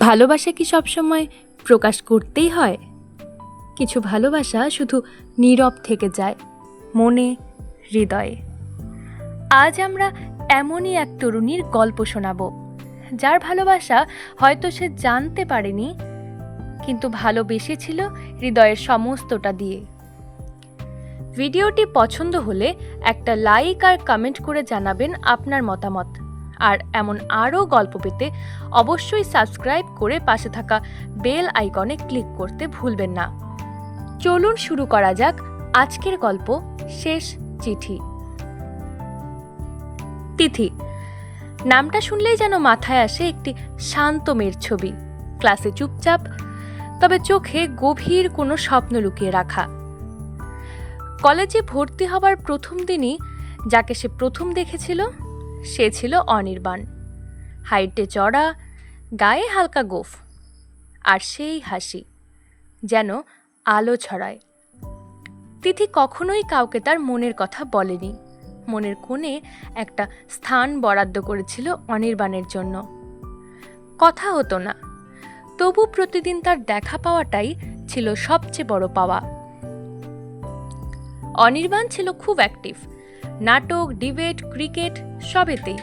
ভালোবাসা কি সবসময় প্রকাশ করতেই হয়? কিছু ভালোবাসা শুধু নীরব থেকে যায়, মনে, হৃদয়ে। আজ আমরা এমনই এক তরুণীর গল্প শোনাব, যার ভালোবাসা হয়তো সে জানতে পারেনি, কিন্তু ভালোবেসেছিল হৃদয়ের সমস্তটা দিয়ে। ভিডিওটি পছন্দ হলে একটা লাইক আর কমেন্ট করে জানাবেন আপনার মতামত। আর এমন আরও গল্প পেতে অবশ্যই সাবস্ক্রাইব করে পাশে থাকা বেল আইকনে ক্লিক করতে ভুলবেন না। চলুন শুরু করা যাক আজকের গল্প, শেষ চিঠি। তিথি নামটা শুনলেই যেন মাথায় আসে একটি শান্ত মেয়ের ছবি, ক্লাসে চুপচাপ, তবে চোখে গভীর কোনো স্বপ্ন লুকিয়ে রাখা। কলেজে ভর্তি হবার প্রথম দিনই যাকে সে প্রথম দেখেছিল সে ছিল অনির্বাণ। হাইটে চড়া, গায়ে হালকা গোঁফ, আর সেই হাসি যেন আলো ছড়ায়। তিথি কখনোই কাউকে তার মনের কথা বলেনি, মনের কোণে একটা স্থান বরাদ্দ করেছিল অনির্বাণের জন্য। কথা হতো না, তবু প্রতিদিন তার দেখা পাওয়াটাই ছিল সবচেয়ে বড় পাওয়া। অনির্বাণ ছিল খুব অ্যাক্টিভ, নাটক, ডিবেট, ক্রিকেট সবেতেই।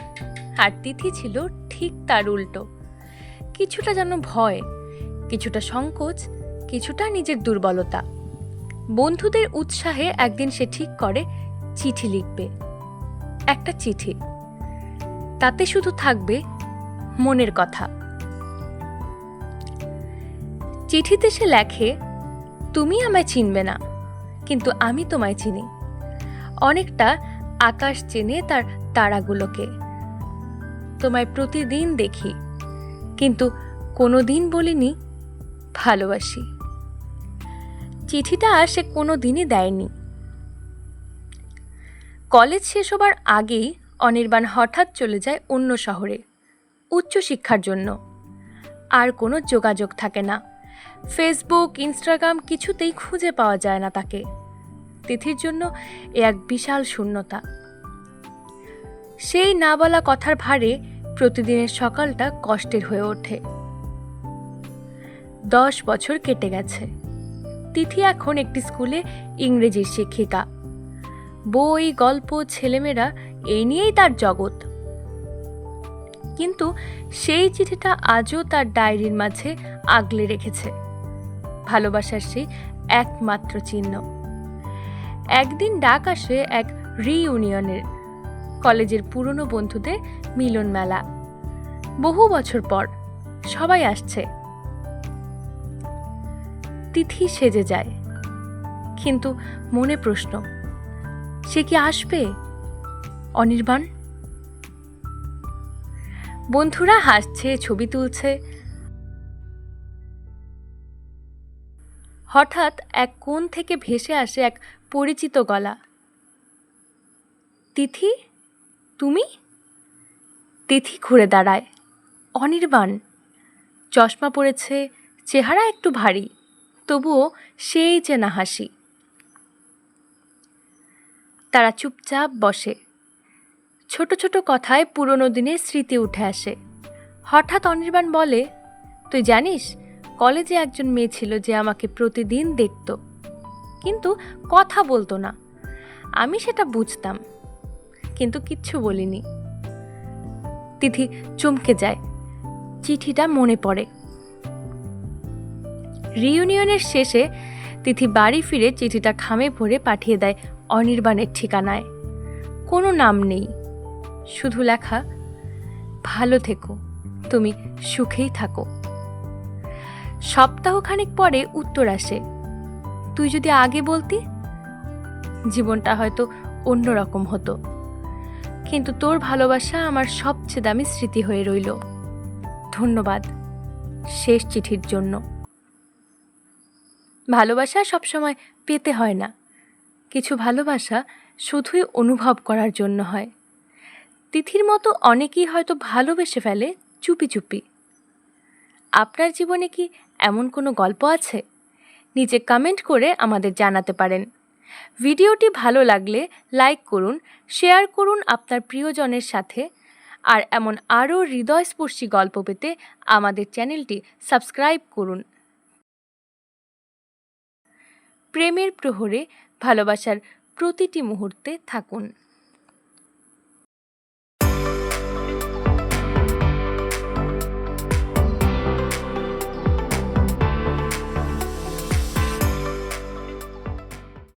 আর তিথি ছিল ঠিক তার উল্টো, কিছুটা যেন ভয়, কিছুটা সংকোচ, কিছুটা নিজের দুর্বলতা। বন্ধুদের উৎসাহে একদিন সে ঠিক করে চিঠি লিখবে, একটা চিঠি, তাতে শুধু থাকবে মনের কথা। চিঠিতে সে লেখে, তুমি আমায় চিনবে না, কিন্তু আমি তোমায় চিনি। অনেকটা আকাশ চেনে তার তারাগুলোকে। তোমায় প্রতিদিন দেখি, কিন্তু কোনোদিন বলিনি ভালোবাসি। চিঠিটা সে কোনোদিনই দেয়নি। কলেজ শেষ হবার আগেই অনির্বাণ হঠাৎ চলে যায় অন্য শহরে উচ্চশিক্ষার জন্য। আর কোনো যোগাযোগ থাকে না, ফেসবুক, ইনস্টাগ্রাম কিছুতেই খুঁজে পাওয়া যায় না তাকে। তিথির জন্য এ এক বিশাল শূন্যতা। সেই না বলা কথার ভারে প্রতিদিনের সকালটা কষ্টের হয়ে ওঠে। 10 বছর কেটে গেছে। তিথি এখন একটি স্কুলে ইংরেজির শিক্ষিকা। বই, গল্প, ছেলেমেয়েরা এই নিয়েই তার জগৎ। কিন্তু সেই চিঠিটা আজও তার ডায়েরির মাঝে আগলে রেখেছে ভালোবাসার সেই একমাত্র চিহ্ন। একদিন ডাক আসে এক রিইউনিয়নের, কলেজের পুরনো বন্ধুদের মিলন মেলা। বহু বছর পর সবাই আসছে। তিথি সেজে যায়, কিন্তু মনে প্রশ্ন, সে কি আসবে? অনির্বাণ? বন্ধুরা হাসছে, ছবি তুলছে। হঠাৎ এক কোণ থেকে ভেসে আসে এক পরিচিত গলা। তিথি, তুমি? তিথি ঘুরে দাঁড়ায়। অনির্বাণ। চশমা পরেছে, চেহারা একটু ভারী, তবুও সেই চেনা হাসি। তারা চুপচাপ বসে। ছোট ছোট কথায় পুরনো দিনের স্মৃতি উঠে আসে। হঠাৎ অনির্বাণ বলে, তুই জানিস, কলেজে একজন মেয়ে ছিল যে আমাকে প্রতিদিন দেখত, কিন্তু কথা বলতো না। আমি সেটা বুঝতাম, কিন্তু কিচ্ছু বলিনি। তিথি চমকে যায়। চিঠিটা মনে পড়ে। রিইউনিয়নের শেষে তিথি বাড়ি ফিরে চিঠিটা খামে ভরে পাঠিয়ে দেয় অনির্বাণের ঠিকানায়। কোনো নাম নেই, শুধু লেখা, ভালো থেকো, তুমি সুখেই থাকো। সপ্তাহখানেক পরে উত্তর আসে, তুই যদি আগে বলতি, জীবনটা হয়তো অন্যরকম হতো, কিন্তু তোর ভালোবাসা আমার সবচেয়ে দামি স্মৃতি হয়ে রইল। ধন্যবাদ শেষ চিঠির জন্য। ভালোবাসা সবসময় পেতে হয় না, কিছু ভালোবাসা শুধুই অনুভব করার জন্য হয়। তিথির মতো অনেকেই হয়তো ভালোবেসে ফেলে চুপি চুপি। আপনার জীবনে কি এমন কোনো গল্প আছে? নিচে কমেন্ট করে আমাদের জানাতে পারেন। ভিডিওটি ভালো লাগলে লাইক করুন, শেয়ার করুন আপনার প্রিয়জনের সাথে। আর এমন আরও হৃদয়স্পর্শী গল্প পেতে আমাদের চ্যানেলটি সাবস্ক্রাইব করুন। প্রেমের প্রহরে ভালোবাসার প্রতিটি মুহূর্তে থাকুন।